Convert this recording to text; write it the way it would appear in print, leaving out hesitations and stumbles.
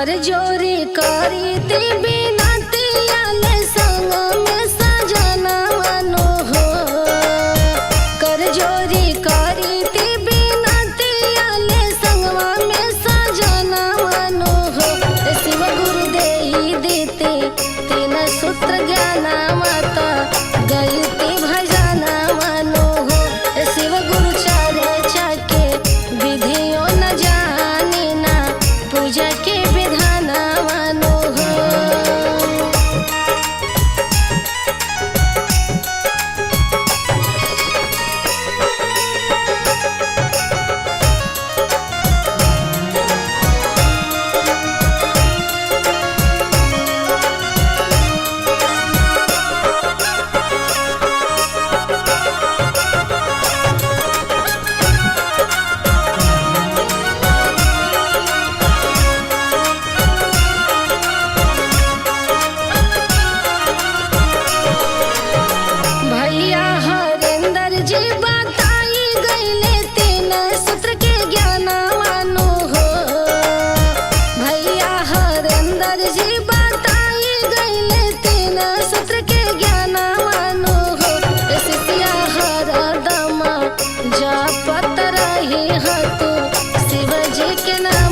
कर जोरी करी ते बिनती आले संग में सजना मानो हो। कर जोरी करी ते बिनती आले संगवा में सजना मानो हो। शिव गुरु देई देते तीन सूत्र ज्ञान माता गई ते भजना मानो हो। शिव गुरु चर्चा के विधियों न जानी ना पूजा के विधान मानो हो। भैया हरेंद्र जी बताई गईले तीन सूत्र के ज्ञान मानो हो। भैया हरेंद्र जी बताई गईले तीन सूत्र के ज्ञान मानो हो। शिष्या हरदम जपत रही हतु शिव जी के नाम